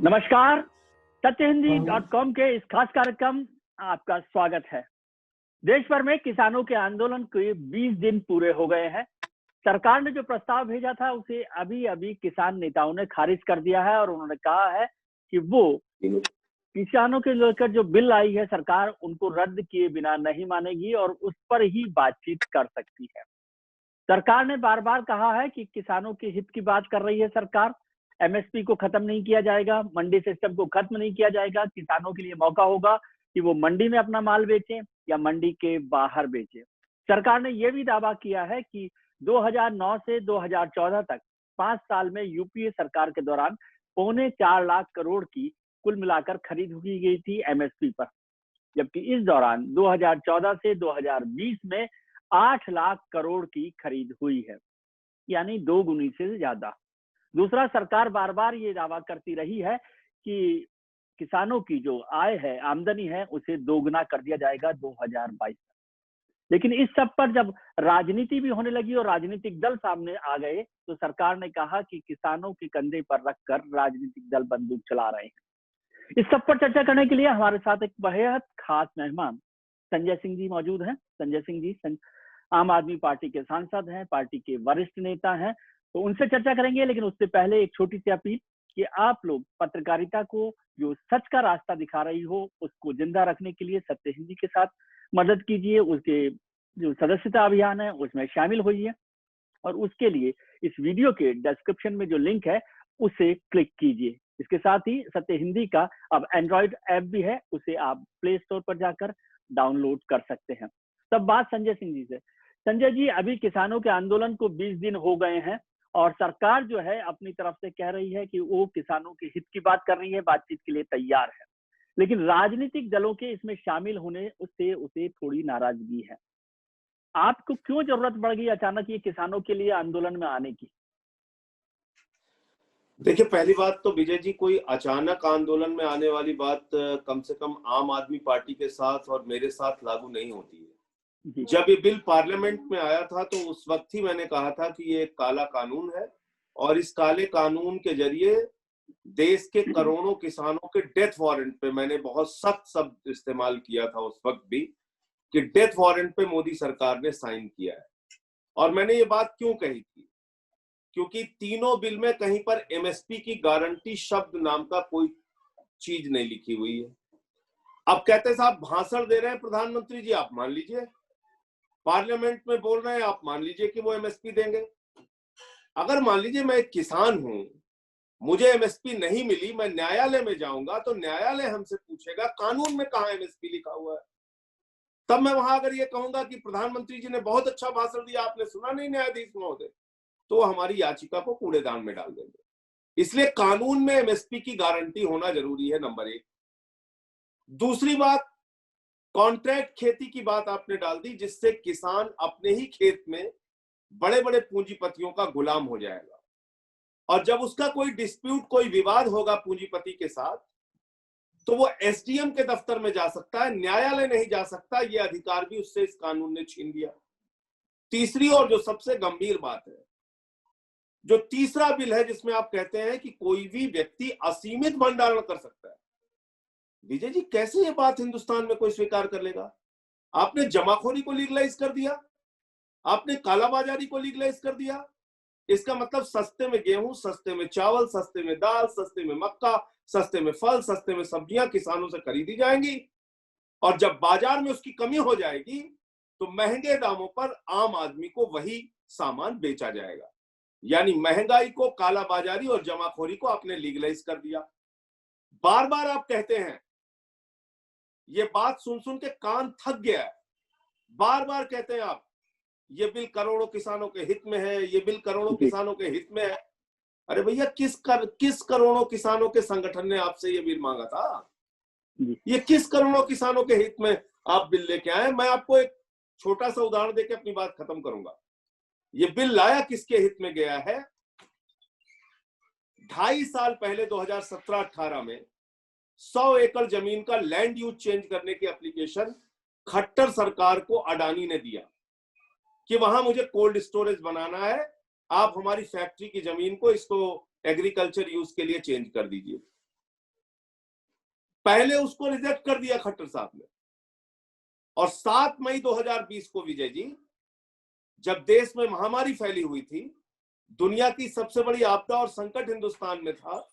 नमस्कार। सत्यहिंदी.com के इस खास कार्यक्रम आपका स्वागत है। देश भर में किसानों के आंदोलन के 20 दिन पूरे हो गए हैं। सरकार ने जो प्रस्ताव भेजा था उसे अभी अभी किसान नेताओं ने खारिज कर दिया है और उन्होंने कहा है कि वो किसानों के लेकर जो बिल आई है सरकार उनको रद्द किए बिना नहीं मानेगी और उस पर ही बातचीत कर सकती है। सरकार ने बार बार कहा है कि किसानों के हित की बात कर रही है सरकार। एमएसपी को खत्म नहीं किया जाएगा, मंडी सिस्टम को खत्म नहीं किया जाएगा। किसानों के लिए मौका होगा कि वो मंडी में अपना माल बेचें या मंडी के बाहर बेचें। सरकार ने यह भी दावा किया है कि 2009 से 2014 तक 5 साल में यूपीए सरकार के दौरान 4.25 लाख करोड़ की कुल मिलाकर खरीद की गई थी एमएसपी पर, जबकि इस दौरान 2014 से 2020 में 8 लाख करोड़ की खरीद हुई है, यानी 2 गुनी से ज्यादा। दूसरा, सरकार बार बार ये दावा करती रही है कि किसानों की जो आय है, आमदनी है, उसे दोगुना कर दिया जाएगा 2022 तक। लेकिन इस सब पर जब राजनीति भी होने लगी और राजनीतिक दल सामने आ गए तो सरकार ने कहा कि किसानों के कंधे पर रखकर राजनीतिक दल बंदूक चला रहे हैं। इस सब पर चर्चा करने के लिए हमारे साथ एक बेहद खास मेहमान संजय सिंह जी मौजूद हैं। संजय सिंह जी आम आदमी पार्टी के सांसद हैं, पार्टी के वरिष्ठ नेता हैं, तो उनसे चर्चा करेंगे। लेकिन उससे पहले एक छोटी सी अपील कि आप लोग पत्रकारिता को जो सच का रास्ता दिखा रही हो उसको जिंदा रखने के लिए सत्य हिंदी के साथ मदद कीजिए। उसके जो सदस्यता अभियान है उसमें शामिल होइए और उसके लिए इस वीडियो के डिस्क्रिप्शन में जो लिंक है उसे क्लिक कीजिए। इसके साथ ही सत्य हिंदी का अब एंड्रॉइड ऐप भी है, उसे आप प्ले स्टोर पर जाकर डाउनलोड कर सकते हैं। तब बात संजय सिंह जी से। संजय जी, अभी किसानों के आंदोलन को 20 दिन हो गए हैं और सरकार जो है अपनी तरफ से कह रही है कि वो किसानों के हित की बात कर रही है, बातचीत के लिए तैयार है, लेकिन राजनीतिक दलों के इसमें शामिल होने उससे उसे थोड़ी नाराजगी है। आपको क्यों जरूरत पड़ गई अचानक ये किसानों के लिए आंदोलन में आने की? देखिए, पहली बात तो विजय जी, कोई अचानक आंदोलन में आने वाली बात कम से कम आम आदमी पार्टी के साथ और मेरे साथ लागू नहीं होती है। जब ये बिल पार्लियामेंट में आया था तो उस वक्त ही मैंने कहा था कि ये काला कानून है और इस काले कानून के जरिए देश के करोड़ों किसानों के डेथ वारंट पे, मैंने बहुत सख्त शब्द इस्तेमाल किया था उस वक्त भी, कि डेथ वारंट पे मोदी सरकार ने साइन किया है। और मैंने ये बात क्यों कही थी? क्योंकि तीनों बिल में कहीं पर एमएसपी की गारंटी शब्द नाम का कोई चीज नहीं लिखी हुई है। अब कहते हैं साहब भाषण दे रहे हैं प्रधानमंत्री जी, आप मान लीजिए, पार्लियामेंट में बोल रहे हैं, आप मान लीजिए कि वो एमएसपी देंगे। अगर मान लीजिए मैं एक किसान हूं, मुझे एमएसपी नहीं मिली, मैं न्यायालय में जाऊंगा तो न्यायालय हमसे पूछेगा कानून में कहां एमएसपी लिखा हुआ है। तब मैं वहां अगर ये कहूंगा कि प्रधानमंत्री जी ने बहुत अच्छा भाषण दिया, आपने सुना नहीं न्यायाधीश महोदय, तो हमारी याचिका को कूड़ेदान में डाल देंगे। इसलिए कानून में एमएसपी की गारंटी होना जरूरी है, नंबर 1। दूसरी बात, कॉन्ट्रैक्ट खेती की बात आपने डाल दी, जिससे किसान अपने ही खेत में बड़े बड़े पूंजीपतियों का गुलाम हो जाएगा और जब उसका कोई डिस्प्यूट, कोई विवाद होगा पूंजीपति के साथ, तो वो एसडीएम के दफ्तर में जा सकता है, न्यायालय नहीं जा सकता। ये अधिकार भी उससे इस कानून ने छीन लिया। तीसरी और जो सबसे गंभीर बात है, जो तीसरा बिल है जिसमें आप कहते हैं कि कोई भी व्यक्ति असीमित भंडारण कर सकता है। विजय जी, कैसे ये बात हिंदुस्तान में कोई स्वीकार कर लेगा? आपने जमाखोरी को लीगलाइज कर दिया, आपने कालाबाजारी को लीगलाइज कर दिया। इसका मतलब सस्ते में गेहूं, सस्ते में चावल, सस्ते में दाल, सस्ते में मक्का, सस्ते में फल, सस्ते में सब्जियां किसानों से खरीदी जाएंगी और जब बाजार में उसकी कमी हो जाएगी तो महंगे दामों पर आम आदमी को वही सामान बेचा जाएगा। यानी महंगाई को, कालाबाजारी और जमाखोरी को आपने लीगलाइज कर दिया। बार बार आप कहते हैं, ये बात सुन सुन के कान थक गया है, बार बार कहते हैं आप, ये बिल करोड़ों किसानों के हित में है, ये बिल करोड़ों किसानों के हित में है। अरे भैया, किस करोड़ों किसानों के संगठन ने आपसे ये बिल मांगा था? ये किस करोड़ों किसानों के हित में आप बिल लेके आए? मैं आपको एक छोटा सा उदाहरण देकर अपनी बात खत्म करूंगा। ये बिल लाया किसके हित में गया है? 2.5 साल पहले 2017-18 में 100 एकड़ जमीन का लैंड यूज चेंज करने की एप्लीकेशन खट्टर सरकार को अडानी ने दिया कि वहां मुझे कोल्ड स्टोरेज बनाना है, आप हमारी फैक्ट्री की जमीन को, इसको एग्रीकल्चर यूज के लिए चेंज कर दीजिए। पहले उसको रिजेक्ट कर दिया खट्टर साहब ने। और 7 मई 2020 को विजय जी, जब देश में महामारी फैली हुई थी, दुनिया की सबसे बड़ी आपदा और संकट हिंदुस्तान में था,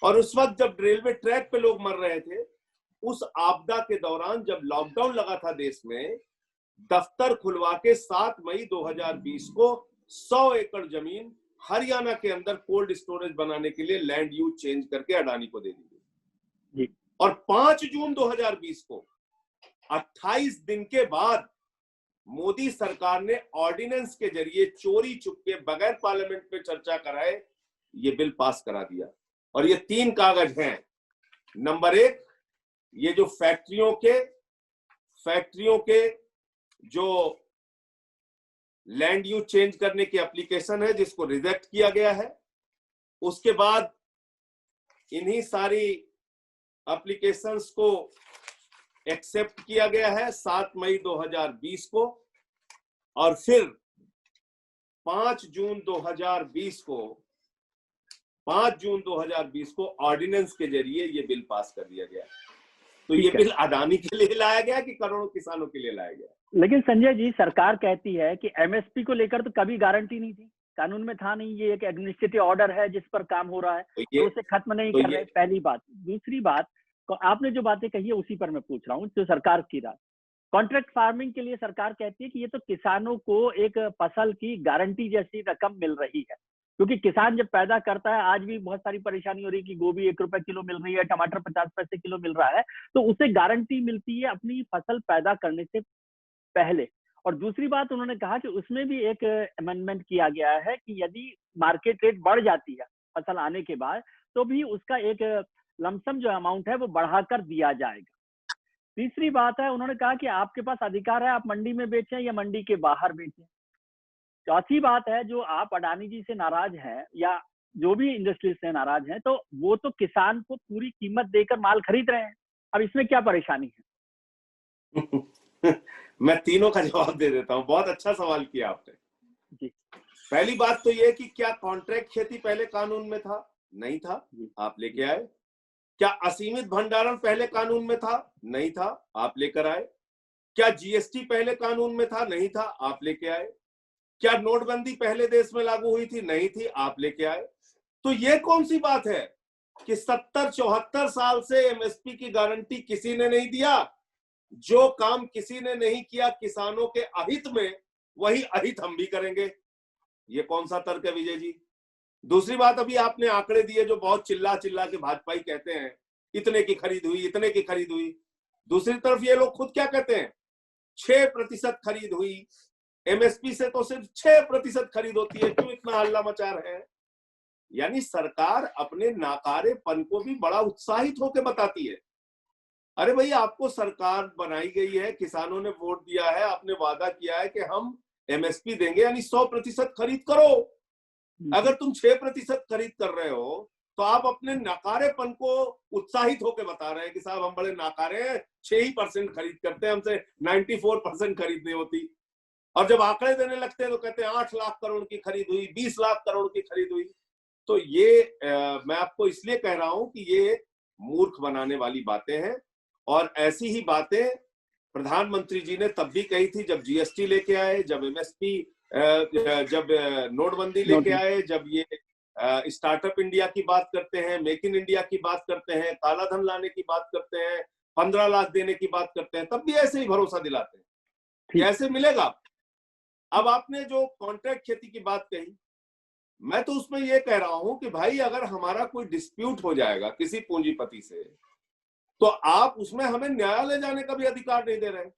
और उस वक्त जब रेलवे ट्रैक पे लोग मर रहे थे, उस आपदा के दौरान जब लॉकडाउन लगा था देश में, दफ्तर खुलवा के 7 मई 2020 को 100 एकड़ जमीन हरियाणा के अंदर कोल्ड स्टोरेज बनाने के लिए लैंड यूज चेंज करके अडानी को दे दी गई। और 5 जून 2020 को 28 दिन के बाद मोदी सरकार ने ऑर्डिनेंस के जरिए चोरी चुपके बगैर पार्लियामेंट में चर्चा कराए ये बिल पास करा दिया। और ये 3 कागज हैं। नंबर 1, ये जो फैक्ट्रियों के जो लैंड यूज चेंज करने की एप्लीकेशन है, जिसको रिजेक्ट किया गया है। उसके बाद इन्हीं सारी एप्लीकेशंस को एक्सेप्ट किया गया है 7 मई 2020 को, और फिर 5 जून 2020 को ऑर्डिनेंस के जरिए ये बिल पास कर दिया गया। तो ये बिल अडानी के लिए लाया गया कि करोड़ों किसानों के लिए लाया गया? लेकिन संजय जी, सरकार कहती है कि एमएसपी को लेकर तो कभी गारंटी नहीं थी, कानून में था नहीं, ये एक एडमिनिस्ट्रेटिव ऑर्डर है जिस पर काम हो रहा है, तो उसे खत्म नहीं कर रहे। पहली बात। दूसरी बात, आपने जो बातें कही है उसी पर मैं पूछ रहा हूँ, जो सरकार की राय, कॉन्ट्रैक्ट फार्मिंग के लिए सरकार कहती है कि ये तो किसानों को एक फसल की गारंटी जैसी रकम मिल रही है, क्योंकि किसान जब पैदा करता है, आज भी बहुत सारी परेशानी हो रही है कि गोभी 1 रुपए किलो मिल रही है, टमाटर 50 पैसे किलो मिल रहा है, तो उसे गारंटी मिलती है अपनी फसल पैदा करने से पहले। और दूसरी बात, उन्होंने कहा कि उसमें भी एक अमेंडमेंट किया गया है कि यदि मार्केट रेट बढ़ जाती है फसल आने के बाद, तो भी उसका एक लमसम जो अमाउंट है वो बढ़ाकर दिया जाएगा। तीसरी बात है, उन्होंने कहा कि आपके पास अधिकार है, आप मंडी में बेचें या मंडी के बाहर बेचें। चौथी बात है, जो आप अडानी जी से नाराज हैं या जो भी इंडस्ट्री से नाराज हैं, तो वो तो किसान को पूरी कीमत देकर माल खरीद रहे हैं। अब इसमें क्या परेशानी है? मैं तीनों का जवाब दे देता हूं। बहुत अच्छा सवाल किया आपने जी। पहली बात तो ये कि क्या कॉन्ट्रैक्ट खेती पहले कानून में था? नहीं था, आप लेके आए। क्या असीमित भंडारण पहले कानून में था? नहीं था, आप लेकर आए। क्या जीएसटी पहले कानून में था? नहीं था, आप लेके आए। क्या नोटबंदी पहले देश में लागू हुई थी? नहीं थी, आप लेके आए। तो ये कौन सी बात है कि 70-74 साल से एमएसपी की गारंटी किसी ने नहीं दिया? जो काम किसी ने नहीं किया किसानों के अहित में, वही अहित हम भी करेंगे। ये कौन सा तर्क है विजय जी? दूसरी बात, अभी आपने आंकड़े दिए जो बहुत चिल्ला चिल्ला के भाजपाई कहते हैं, इतने की खरीद हुई, इतने की खरीद हुई। दूसरी तरफ ये लोग खुद क्या कहते हैं? 6% खरीद हुई। एमएसपी से तो सिर्फ 6% खरीद होती है, क्यों इतना हल्ला मचा रहे हैं? यानी सरकार अपने नाकारेपन को भी बड़ा उत्साहित होकर बताती है। अरे भाई, आपको सरकार बनाई गई है, किसानों ने वोट दिया है, आपने वादा किया है कि हम एमएसपी देंगे, यानी 100% खरीद करो। अगर तुम 6% खरीद कर रहे हो, तो आप अपने नाकारेपन को उत्साहित होकर बता रहे हैं कि साहब हम बड़े नाकारे हैं, 6% खरीद करते हैं, हमसे 94% खरीद नहीं होती। और जब आंकड़े देने लगते हैं तो कहते हैं 8 लाख करोड़ की खरीद हुई, 20 लाख करोड़ की खरीद हुई। तो ये मैं आपको इसलिए कह रहा हूं कि ये मूर्ख बनाने वाली बातें हैं। और ऐसी ही बातें प्रधानमंत्री जी ने तब भी कही थी, जब जीएसटी लेके आए, जब एमएसपी, जब नोटबंदी लेके आए, जब ये स्टार्टअप इंडिया की बात करते हैं, मेक इन इंडिया की बात करते हैं, काला धन लाने की बात करते हैं, 15 लाख देने की बात करते हैं, तब भी ऐसे ही भरोसा दिलाते हैं, ऐसे मिलेगा। अब आपने जो कॉन्ट्रैक्ट खेती की बात कही, मैं तो उसमें यह कह रहा हूं कि भाई, अगर हमारा कोई डिस्प्यूट हो जाएगा किसी पूंजीपति से, तो आप उसमें हमें न्यायालय जाने का भी अधिकार नहीं दे रहे।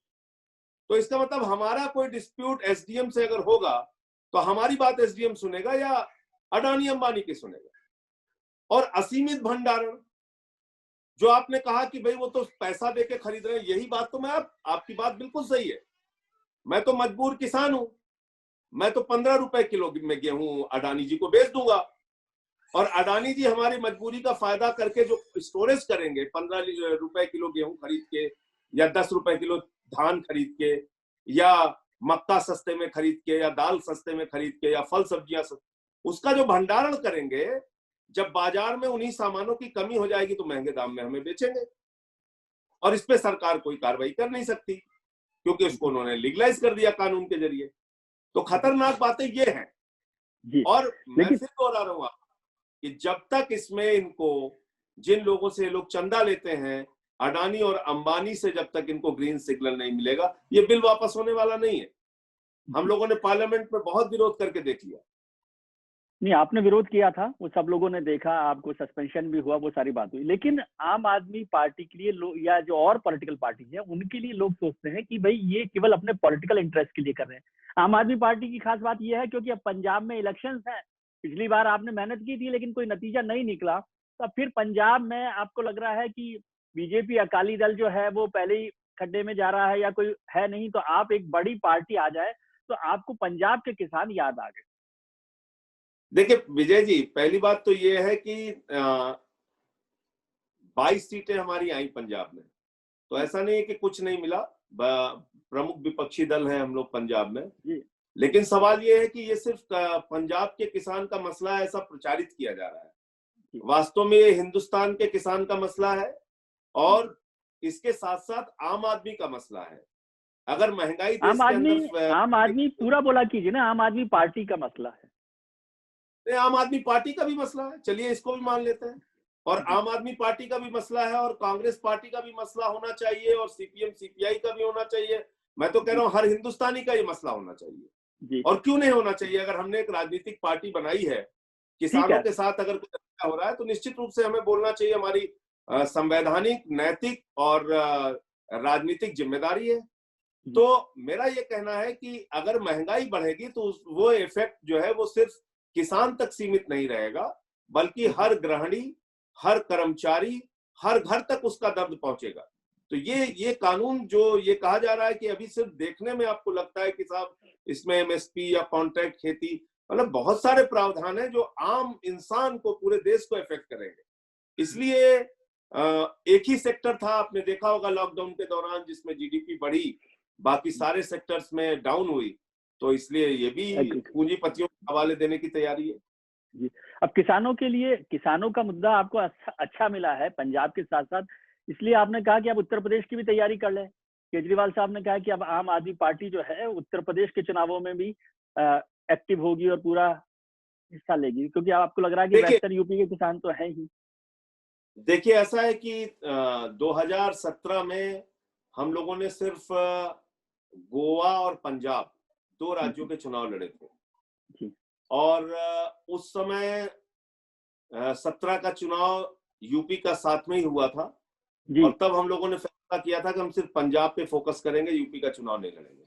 तो इसका मतलब हमारा कोई डिस्प्यूट एसडीएम से अगर होगा, तो हमारी बात एसडीएम सुनेगा या अडानी अंबानी की सुनेगा? और असीमित भंडारण, जो आपने कहा कि भाई वो तो पैसा देके खरीद रहे हैं, यही बात तो मैं आपकी बात बिल्कुल सही है। मैं तो मजबूर किसान हूं, मैं तो 15 रुपए किलो में गेहूं अडानी जी को बेच दूंगा, और अडानी जी हमारी मजबूरी का फायदा करके जो स्टोरेज करेंगे, 15 रुपए किलो गेहूं खरीद के, या 10 रुपए किलो धान खरीद के, या मक्का सस्ते में खरीद के, या दाल सस्ते में खरीद के, या फल सब्जियां उसका जो भंडारण करेंगे, जब बाजार में उन्हीं सामानों की कमी हो जाएगी तो महंगे दाम में हमें बेचेंगे। और इस पे सरकार कोई कार्रवाई कर नहीं सकती क्योंकि उसको उन्होंने लीगलाइज कर दिया कानून के जरिए। तो खतरनाक बातें ये हैं। और मैं फिर दोहरा रहा हूं कि जब तक इसमें इनको, जिन लोगों से लोग चंदा लेते हैं, अडानी और अंबानी से, जब तक इनको ग्रीन सिग्नल नहीं मिलेगा, ये बिल वापस होने वाला नहीं है। हम लोगों ने पार्लियामेंट में बहुत विरोध करके देख लिया। नहीं, आपने विरोध किया था, वो सब लोगों ने देखा, आपको सस्पेंशन भी हुआ, वो सारी बात हुई। लेकिन आम आदमी पार्टी के लिए लोग, या जो और पॉलिटिकल पार्टी है, उनके लिए लोग सोचते हैं कि भाई ये केवल अपने पॉलिटिकल इंटरेस्ट के लिए कर रहे हैं। आम आदमी पार्टी की खास बात यह है क्योंकि अब पंजाब में इलेक्शंस हैं, पिछली बार आपने मेहनत की थी लेकिन कोई नतीजा नहीं निकला, तो फिर पंजाब में आपको लग रहा है कि बीजेपी, अकाली दल जो है वो पहले ही खड्डे में जा रहा है या कोई है नहीं, तो आप एक बड़ी पार्टी आ जाए तो आपको पंजाब के किसान याद आ गए। देखिए विजय जी, पहली बात तो ये है कि 22 सीटें हमारी आई पंजाब में, तो ऐसा नहीं है कि कुछ नहीं मिला। प्रमुख विपक्षी दल है हम लोग पंजाब में, लेकिन सवाल ये है कि ये सिर्फ पंजाब के किसान का मसला है, ऐसा प्रचारित किया जा रहा है। वास्तव में ये हिंदुस्तान के किसान का मसला है और इसके साथ साथ आम आदमी का मसला है। अगर महंगाई देश के अंदर, आम आदमी पूरा बोला कीजिए ना, आम आदमी पार्टी का मसला है। आम आदमी पार्टी का भी मसला है, चलिए इसको भी मान लेते हैं। और आम आदमी पार्टी का भी मसला है और कांग्रेस पार्टी का भी मसला होना चाहिए और सीपीएम सीपीआई का भी होना चाहिए। मैं तो कह रहा हूं हर हिंदुस्तानी का ये मसला होना चाहिए। और क्यों नहीं होना चाहिए? अगर हमने एक राजनीतिक पार्टी बनाई है, किसानों के साथ अगर कुछ अच्छा हो रहा है तो निश्चित रूप से हमें बोलना चाहिए। हमारी संवैधानिक, नैतिक और राजनीतिक जिम्मेदारी है। तो मेरा ये कहना है कि अगर महंगाई बढ़ेगी तो वो इफेक्ट जो है वो सिर्फ किसान तक सीमित नहीं रहेगा, बल्कि हर गृहिणी, हर कर्मचारी, हर घर तक उसका दर्द पहुंचेगा। तो ये कानून जो ये कहा जा रहा है कि अभी सिर्फ देखने में आपको लगता है कि साहब इसमें एमएसपी या कॉन्ट्रैक्ट खेती, मतलब बहुत सारे प्रावधान है जो आम इंसान को, पूरे देश को इफेक्ट करेंगे। इसलिए एक ही सेक्टर था, आपने देखा होगा लॉकडाउन के दौरान, जिसमें जीडीपी बढ़ी, बाकी सारे सेक्टर्स में डाउन हुई। तो इसलिए ये भी पूंजीपतियों को हवाले देने की तैयारी है। जी, अब किसानों के लिए, किसानों का मुद्दा आपको अच्छा मिला है पंजाब के साथ साथ, इसलिए आपने कहा कि अब उत्तर प्रदेश की भी तैयारी कर लें। केजरीवाल साहब ने कहा कि अब आम आदमी पार्टी जो है उत्तर प्रदेश के चुनावों में भी एक्टिव होगी और पूरा हिस्सा लेगी, क्योंकि आपको लग रहा है कि वेस्टर्न यूपी के किसान तो है ही। देखिए ऐसा है कि 2017 में हम लोगों ने सिर्फ गोवा और पंजाब, 2 राज्यों के चुनाव लड़े थे। और उस समय 17 का चुनाव यूपी का साथ में ही हुआ था और तब हम लोगों ने फैसला किया था कि हम सिर्फ पंजाब पे फोकस करेंगे, यूपी का चुनाव नहीं लड़ेंगे।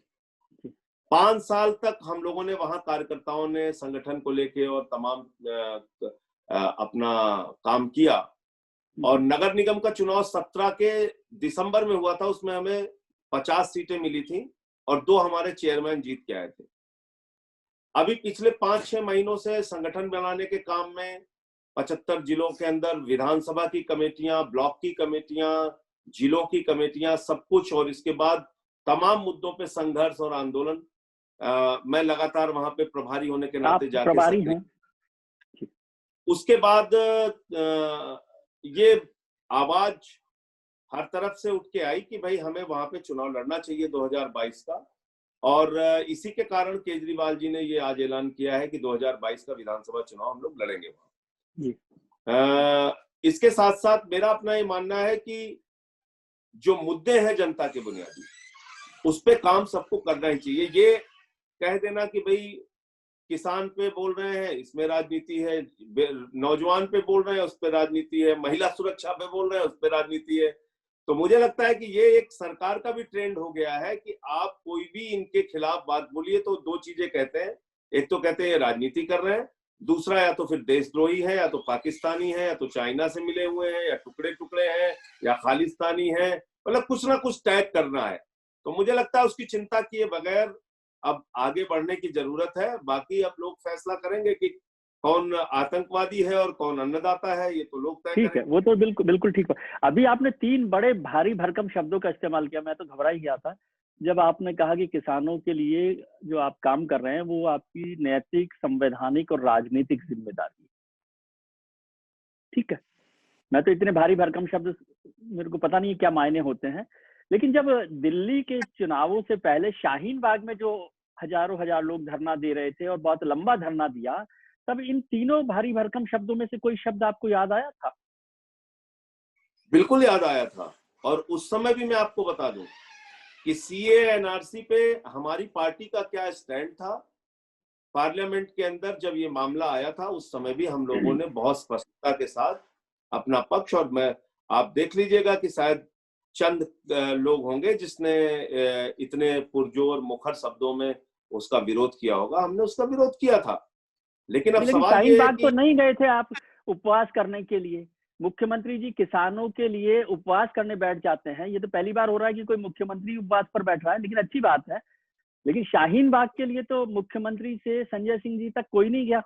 5 साल तक हम लोगों ने वहां, कार्यकर्ताओं ने संगठन को लेके और तमाम अपना काम किया। और नगर निगम का चुनाव 17 के दिसंबर में हुआ था, उसमें हमें 50 सीटें मिली थी और 2 हमारे चेयरमैन जीत के आए थे। अभी पिछले 5-6 महीनों से संगठन बनाने के काम में 75 जिलों के अंदर विधानसभा की कमेटियां, ब्लॉक की कमेटियां, जिलों की कमेटियां, सब कुछ, और इसके बाद तमाम मुद्दों पे संघर्ष और आंदोलन। मैं लगातार वहां पे प्रभारी होने के नाते जाके, उसके बाद ये आवाज हर तरफ से उठ के आई कि भाई हमें वहां पे चुनाव लड़ना चाहिए 2022 का। और इसी के कारण केजरीवाल जी ने ये आज ऐलान किया है कि 2022 का विधानसभा चुनाव हम लोग लड़ेंगे वहां। इसके साथ साथ मेरा अपना ये मानना है कि जो मुद्दे हैं जनता के बुनियादी, उस पे काम सबको करना ही चाहिए। ये कह देना कि भाई किसान पे बोल रहे हैं इसमें राजनीति है, नौजवान पे बोल रहे हैं उस पे राजनीति है, महिला सुरक्षा पे बोल रहे हैं उस पे राजनीति है, तो मुझे लगता है कि ये एक सरकार का भी ट्रेंड हो गया है कि आप कोई भी इनके खिलाफ बात बोलिए तो 2 चीजें कहते हैं। एक तो कहते हैं ये राजनीति कर रहे हैं, दूसरा या तो फिर देशद्रोही है, या तो पाकिस्तानी है, या तो चाइना से मिले हुए हैं, या टुकड़े टुकड़े हैं, या खालिस्तानी है, मतलब कुछ ना कुछ टैग करना है। तो मुझे लगता है उसकी चिंता किए बगैर अब आगे बढ़ने की जरूरत है। बाकी अब लोग फैसला करेंगे कि कौन आतंकवादी है और कौन अन्नदाता है, ये तो लोग तय करेंगे। ठीक है, वो तो बिल्कुल ठीक है। अभी आपने 3 बड़े भारी भरकम शब्दों का इस्तेमाल किया, मैं तो घबरा ही गया था जब आपने कहा कि किसानों के लिए जो आप काम कर रहे हैं वो आपकी नैतिक, संवैधानिक और राजनीतिक जिम्मेदारी है। ठीक है, मैं तो इतने भारी भरकम शब्द मेरे को पता नहीं क्या मायने होते हैं, लेकिन जब दिल्ली के चुनावों से पहले शाहीन बाग में जो हजारों हजार लोग धरना दे रहे थे और बहुत लंबा धरना दिया, तब इन तीनों भारी भरकम शब्दों में से कोई शब्द आपको याद आया था? बिल्कुल याद आया था। और उस समय भी मैं आपको बता दूं कि सीए एनआरसी पे हमारी पार्टी का क्या स्टैंड था। पार्लियामेंट के अंदर जब ये मामला आया था उस समय भी हम लोगों ने बहुत स्पष्टता के साथ अपना पक्ष, और मैं आप देख लीजिएगा कि शायद चंद लोग होंगे जिसने इतने पुरजोर मुखर शब्दों में उसका विरोध किया होगा, हमने उसका विरोध किया था। लेकिन अब सवाल ये है कि तो नहीं गए थे आप उपवास करने के लिए? मुख्यमंत्री जी किसानों के लिए उपवास करने बैठ जाते हैं, ये तो पहली बार हो रहा है कि कोई मुख्यमंत्री उपवास पर बैठ रहा है, लेकिन अच्छी बात है। लेकिन शाहीन बाग के लिए तो मुख्यमंत्री से संजय सिंह जी तक कोई नहीं गया,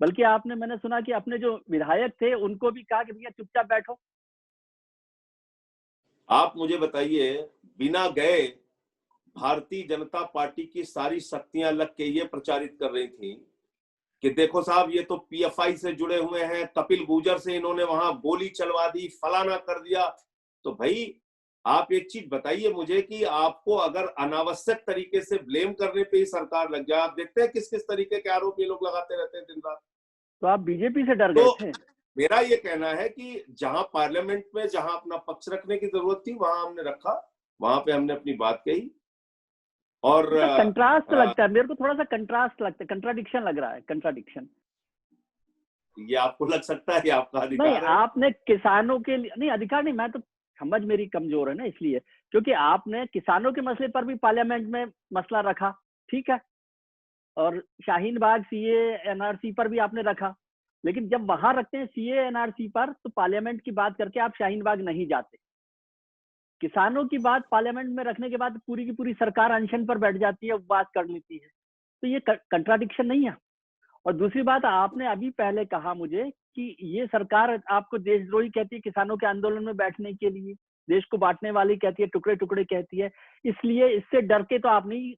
बल्कि आपने, मैंने सुना कि अपने जो विधायक थे उनको भी कहा कि भैया चुपचाप बैठो। आप मुझे बताइए, बिना गए भारतीय जनता पार्टी की सारी शक्तियां लग के ये प्रचारित कर रही थी कि देखो साहब ये तो पीएफआई से जुड़े हुए हैं, कपिल गुर्जर से इन्होंने वहां गोली चलवा दी, फलाना कर दिया। तो भाई आप एक चीज बताइए मुझे कि आपको अगर अनावश्यक तरीके से ब्लेम करने पे ही सरकार लग जाए, आप देखते हैं किस किस तरीके के आरोप ये लोग लगाते रहते हैं दिन रात। तो आप बीजेपी से डर गए थे? मेरा ये कहना है कि जहां पार्लियामेंट में जहां अपना पक्ष रखने की जरूरत थी वहां हमने रखा, वहां पे हमने अपनी बात कही। और कंट्रास्ट लगता है मेरे को, थोड़ा सा कंट्रास्ट लगता है, कंट्राडिक्शन लग रहा है, कंट्राडिक्शन। ये आपको लग सकता है, आपका अधिकार नहीं, है। आपने किसानों के लिए नहीं, अधिकार नहीं, मैं तो समझ मेरी कमजोर है ना, इसलिए, क्योंकि आपने किसानों के मसले पर भी पार्लियामेंट में मसला रखा, ठीक है, और शाहीन बाग सीए एनआरसी पर भी आपने रखा, लेकिन जब वहां रखते हैं सीए एनआरसी पर तो पार्लियामेंट की बात करके आप शाहीन बाग नहीं जाते। किसानों की बात पार्लियामेंट में रखने के बाद पूरी की पूरी सरकार अनशन पर बैठ जाती है, उपवास कर लेती है, तो ये कंट्राडिक्शन नहीं है। और दूसरी बात, आपने अभी पहले कहा मुझे कि ये सरकार आपको देशद्रोही कहती है किसानों के आंदोलन में बैठने के लिए, देश को बांटने वाली कहती है, टुकड़े टुकड़े कहती है, इसलिए इससे डर के तो आप नहीं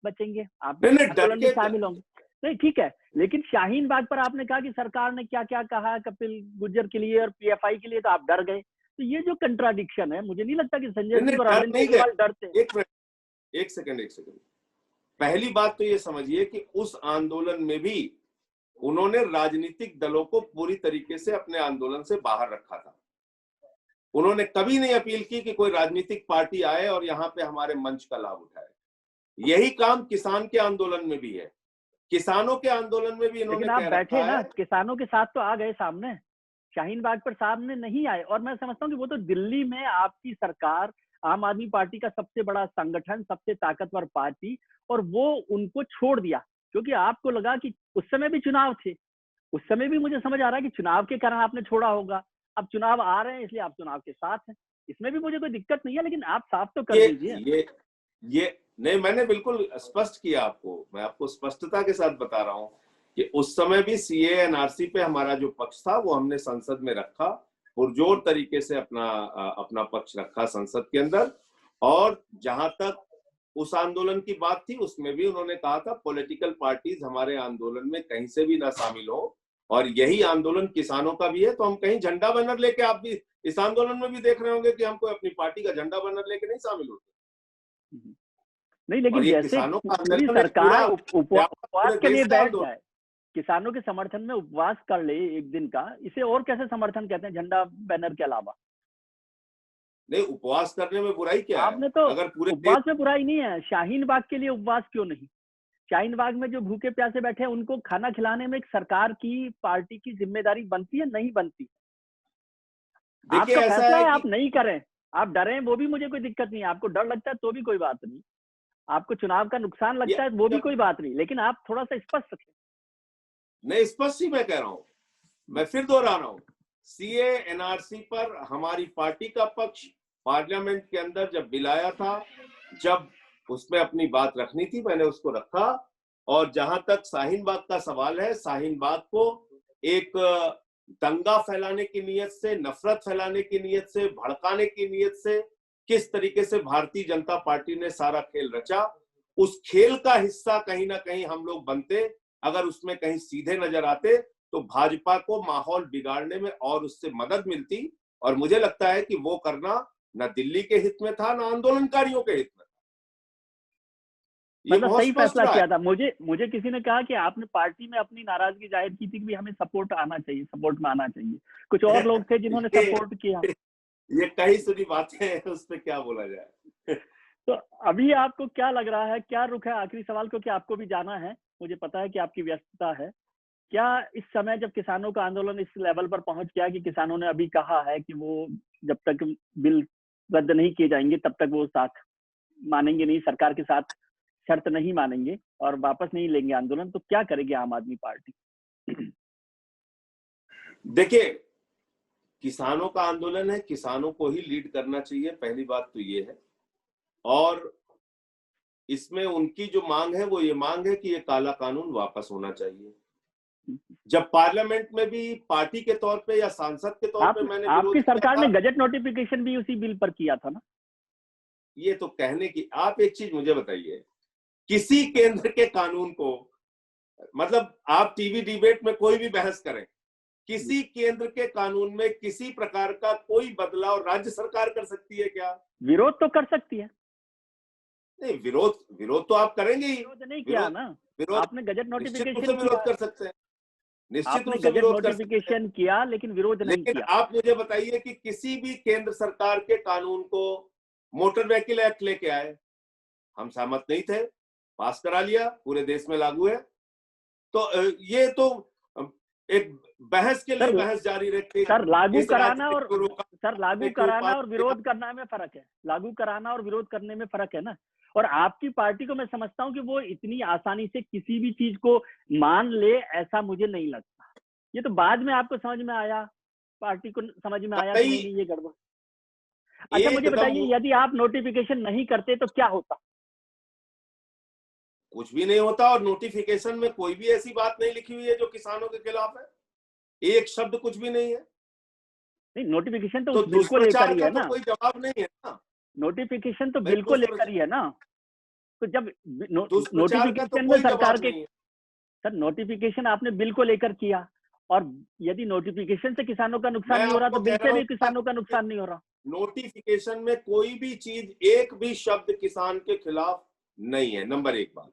बचेंगे, आप आंदोलन में शामिल होंगे। नहीं, ठीक है, लेकिन शाहीन बाग पर आपने कहा कि सरकार ने क्या क्या कहा कपिल गुर्जर के लिए और पीएफआई के लिए, तो आप डर गए। तो ये जो कंट्राडिक्शन है, मुझे नहीं लगता कि संजय सिंह और अरविंद केजरीवाल डरते हैं। एक सेकंड, पहली बात तो ये समझिए कि उस आंदोलन में भी उन्होंने राजनीतिक दलों को पूरी तरीके से अपने आंदोलन से बाहर रखा था। उन्होंने कभी नहीं अपील की कि कोई राजनीतिक पार्टी आए और यहाँ पे हमारे मंच का लाभ उठाए। यही काम किसान के आंदोलन में भी है, किसानों के आंदोलन में भी इन्होंने, लेकिन आप बैठे ना, किसानों के साथ तो आ गए सामने, शाहीन बाग पर सामने नहीं आए। और मैं समझता हूँ कि वो तो दिल्ली में आपकी सरकार, आम आदमी पार्टी का सबसे बड़ा संगठन, सबसे ताकतवर पार्टी, और वो उनको छोड़ दिया क्योंकि आपको लगा कि उस समय भी चुनाव थे, उस समय भी मुझे समझ आ रहा है कि चुनाव के कारण आपने छोड़ा होगा। अब चुनाव आ रहे हैं इसलिए आप चुनाव के साथ हैं, इसमें भी मुझे कोई दिक्कत नहीं है, लेकिन आप साफ तो कर दीजिए। ये नहीं, मैंने बिल्कुल स्पष्ट किया आपको, मैं आपको स्पष्टता के साथ बता रहा हूं कि उस समय भी सीए एनआरसी पे हमारा जो पक्ष था वो हमने संसद में रखा, पुरजोर तरीके से अपना पक्ष रखा संसद के अंदर। और जहां तक उस आंदोलन की बात थी उसमें भी उन्होंने कहा था पॉलिटिकल पार्टीज हमारे आंदोलन में कहीं से भी ना शामिल हो, और यही आंदोलन किसानों का भी है। तो हम कहीं झंडा बैनर लेके, आप भी इस आंदोलन में भी देख रहे होंगे कि हम कोई अपनी पार्टी का झंडा बैनर लेके नहीं शामिल होते। नहीं, लेकिन जैसे पूरी सरकार उपवास के लिए बैठ जाए, किसानों के समर्थन में उपवास कर ले एक दिन का, इसे और कैसे समर्थन कहते हैं झंडा बैनर के अलावा? नहीं, उपवास करने में बुराई क्या है? आपने तो, अगर पूरे उपवास में बुराई नहीं है, शाहीन बाग के लिए उपवास क्यों नहीं? शाहीन बाग में जो भूखे प्यासे बैठे हैं उनको खाना खिलाने में एक सरकार की, पार्टी की जिम्मेदारी बनती है, नहीं बनती? आपका फैसला है, आप नहीं करें, आप डरें, वो भी मुझे कोई दिक्कत नहीं है, आपको डर लगता है तो भी कोई बात नहीं, आपको चुनाव का नुकसान लगता है वो भी कोई बात नहीं, लेकिन आप थोड़ा सा स्पष्ट रखें। नहीं, स्पष्ट ही मैं कह रहा हूं, मैं फिर दोहरा रहा हूं, सीए एनआरसी पर हमारी पार्टी का पक्ष पार्लियामेंट के अंदर जब बिलाया था, जब उसमें अपनी बात रखनी थी, मैंने उसको रखा। और जहां तक शाहीन बाग का सवाल है, शाहीन बाग को एक दंगा फैलाने की नीयत से, नफरत फैलाने की नीयत से, भड़काने की नीयत से किस तरीके से भारतीय जनता पार्टी ने सारा खेल रचा, उस खेल का हिस्सा कहीं ना कहीं हम लोग बनते, अगर उसमें कहीं सीधे नजर आते तो भाजपा को माहौल बिगाड़ने में और उससे मदद मिलती, और मुझे लगता है कि वो करना न दिल्ली के हित में था, न आंदोलनकारियों के हित में था। ये मतलब बहुत सही स्पष्ट फैसला रहा किया है। था। मुझे किसी ने कहा कि आपने पार्टी में अपनी नाराजगी जाहिर की थी कि हमें सपोर्ट आना चाहिए, सपोर्ट में आना चाहिए। कुछ और लोग थे जिन्होंने सपोर्ट किया। ये कई सुनी बातें हैं, उस पर क्या बोला जाए। तो अभी आपको क्या लग रहा है, क्या रुख है? आखिरी सवाल, क्योंकि आपको भी जाना है, मुझे पता है कि आपकी व्यस्तता है। क्या इस समय जब किसानों का आंदोलन इस लेवल पर पहुंच गया कि किसानों ने अभी कहा है कि वो जब तक बिल रद्द नहीं किए जाएंगे तब तक वो साथ मानेंगे नहीं, सरकार के साथ शर्त नहीं मानेंगे और वापस नहीं लेंगे आंदोलन, तो क्या करेगी आम आदमी पार्टी? देखिए, किसानों का आंदोलन है, किसानों को ही लीड करना चाहिए, पहली बात तो ये है। और इसमें उनकी जो मांग है वो ये मांग है कि ये काला कानून वापस होना चाहिए। जब पार्लियामेंट में भी पार्टी के तौर पे या सांसद के तौर पे मैंने आपकी विरोध किया सरकार था, ने गजट नोटिफिकेशन भी उसी बिल पर किया था ना? ये तो कहने की, आप एक चीज मुझे बताइए, किसी केंद्र के कानून को, मतलब आप टीवी डिबेट में कोई भी बहस करें, किसी केंद्र के कानून में किसी प्रकार का कोई बदलाव राज्य सरकार कर सकती है क्या? विरोध तो कर सकती है। नहीं, विरोध तो आप करेंगे ही। विरोध नहीं किया ना विरोध आपने, गजट निश्चित रूप नोटिफिकेशन से विरोध किया, कर सकते हैं, निश्चित रूप आपने से गजट विरोध कर सकते हैं। नोटिफिकेशन किया लेकिन विरोध नहीं लेकिन किया। आप मुझे बताइए कि किसी भी केंद्र सरकार के कानून को, मोटर व्हीकल एक्ट लेके आए, हम सहमत नहीं थे, पास करा लिया, पूरे देश में लागू है। तो ये तो एक बहस के लिए बहस जारी रखते, सर लागू इस कराना राजनीति और को रोका, सर लागू कराना और विरोध करना में फर्क है। लागू कराना और विरोध करने में फर्क है ना। और आपकी पार्टी को मैं समझता हूं कि वो इतनी आसानी से किसी भी चीज को मान ले, ऐसा मुझे नहीं लगता। ये तो बाद में आपको समझ में आया, पार्टी को समझ में आया कि नहीं ये गड़बड़। अच्छा मुझे बताइए, यदि आप नोटिफिकेशन नहीं करते तो क्या होता? कुछ भी नहीं होता। और नोटिफिकेशन में कोई भी ऐसी बात नहीं लिखी हुई है जो किसानों के खिलाफ है, एक शब्द कुछ भी नहीं है। नहीं, नोटिफिकेशन तो तो बिल को लेकर ही है तो ना। कोई जवाब नहीं है ना। नोटिफिकेशन तो बिल को लेकर ही है ना। तो जब दुष्प्रचार का तो नोटिफिकेशन में कोई सरकार जवाब के, नहीं है। सर नोटिफिकेशन आपने बिल को लेकर किया, और यदि नोटिफिकेशन से किसानों का नुकसान मैं नहीं हो रहा आपको तो बिल कह से रहा भी हूं, किसानों का नुकसान नहीं हो रहा। नोटिफिकेशन में कोई भी चीज, एक भी शब्द किसान के खिलाफ नहीं है, नंबर एक बात।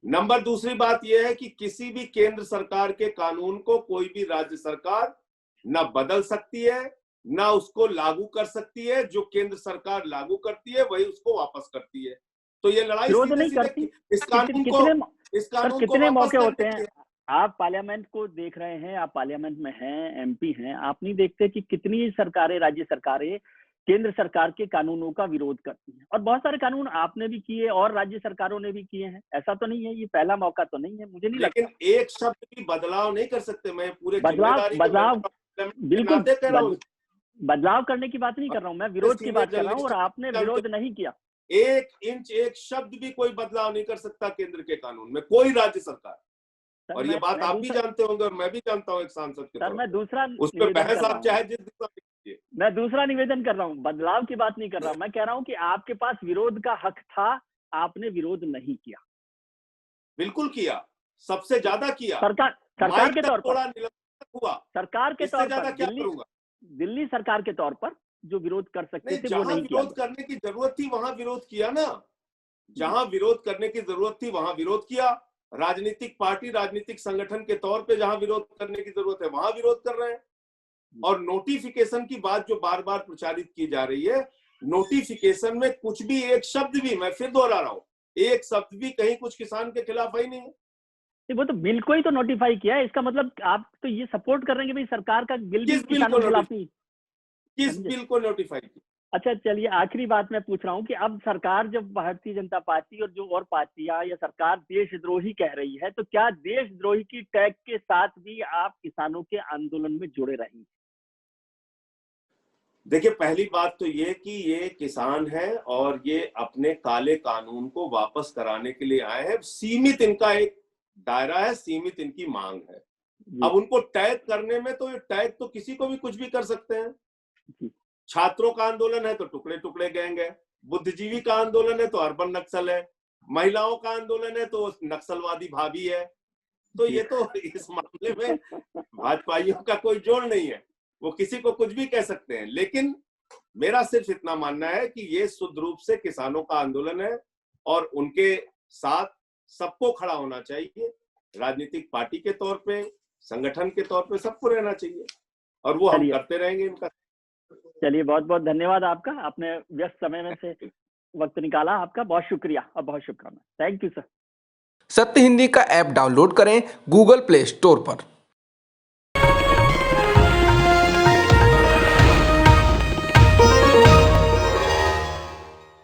नंबर दूसरी बात यह है कि किसी भी केंद्र सरकार के कानून को कोई भी राज्य सरकार न बदल सकती है, न उसको लागू कर सकती है। जो केंद्र सरकार लागू करती है वही उसको वापस करती है। तो ये लड़ाई विरोध सीधे नहीं करती। सीधे इस कानून को कितने वापस मौके होते करने हैं? के। आप पार्लियामेंट को देख रहे हैं, आप पार्लियामेंट में हैं, एमपी हैं, आप नहीं देखते कि कितनी सरकारें, राज्य सरकारें केंद्र सरकार के कानूनों का विरोध करती हैं। और बहुत सारे कानून आपने भी किए और राज्य सरकारों ने भी किए हैं। ऐसा तो नहीं है, ये पहला मौका तो नहीं है, मुझे नहीं लगता। लेकिन एक शब्द भी बदलाव नहीं कर सकते। मैं पूरे बदलाव जिम्मेदारी के बदलाव बिल्कुल नाते कह रहा हूं। बदलाव करने की बात नहीं कर रहा हूं, मैं विरोध की बात कर रहा हूं, और आपने विरोध नहीं किया। एक इंच, एक शब्द भी कोई बदलाव नहीं कर सकता केंद्र के कानून में कोई राज्य सरकार। और ये बात आप भी जानते होंगे और मैं भी जानता हूं एक सांसद के तौर पर। उस पर बहस आप चाहे जिस दिशा में कीजिए। मैं दूसरा निवेदन कर रहा हूं, बदलाव की बात नहीं कर रहा हूं। मैं कह रहा हूं कि आपके पास विरोध का हक था, आपने विरोध नहीं किया। बिल्कुल किया, सबसे ज्यादा किया। सरकार के तौर पर हुआ, सरकार के तौर पर क्या करूंगा? दिल्ली सरकार के तौर पर जो विरोध कर सकते थे वो नहीं किया। विरोध करने की जरूरत थी वहां विरोध किया ना। जहां विरोध करने की जरूरत थी वहां विरोध किया। राजनीतिक पार्टी, राजनीतिक संगठन के तौर पे जहां विरोध करने की जरूरत है वहां विरोध कर रहे हैं। और नोटिफिकेशन की बात जो बार बार प्रचारित की जा रही है, नोटिफिकेशन में कुछ भी, एक शब्द भी, मैं फिर दोहरा रहा हूं, एक शब्द भी कहीं कुछ किसान के खिलाफ है ही नहीं है। वो तो बिल को ही तो नोटिफाई किया है। इसका मतलब आप तो ये सपोर्ट कर रहे हैं कि भाई सरकार का बिल भी किसानों के खिलाफ नहीं। किस बिल को नोटिफाई किया? अच्छा चलिए, आखिरी बात मैं पूछ रहा हूँ कि अब सरकार, जब भारतीय जनता पार्टी और जो और पार्टियां या सरकार देशद्रोही कह रही है, तो क्या देशद्रोही की टैग के साथ भी आप किसानों के आंदोलन में जुड़े रहेंगे? देखिए, पहली बात तो ये कि ये किसान है और ये अपने काले कानून को वापस कराने के लिए आए हैं। सीमित इनका एक दायरा है, सीमित इनकी मांग है। अब उनको टैग करने में, तो ये टैग तो किसी को भी कुछ भी कर सकते हैं। छात्रों का आंदोलन है तो टुकड़े टुकड़े गैंग है, बुद्धिजीवी का आंदोलन है तो अर्बन नक्सल है, महिलाओं का आंदोलन है तो नक्सलवादी भाभी है। तो ये तो इस मामले में भाजपाइयों का कोई जोड़ नहीं है। वो किसी को कुछ भी कह सकते हैं, लेकिन मेरा सिर्फ इतना मानना है कि ये शुद्ध रूप से किसानों का आंदोलन है और उनके साथ सबको खड़ा होना चाहिए। राजनीतिक पार्टी के तौर पे, संगठन के तौर पे सबको रहना चाहिए और वो हम करते रहेंगे इनका। चलिए, बहुत बहुत धन्यवाद आपका, आपने व्यस्त समय में से वक्त निकाला, आपका बहुत शुक्रिया और बहुत शुभकामनाएं। Thank you sir. सत्य हिंदी का ऐप डाउनलोड करें गूगल प्ले स्टोर पर।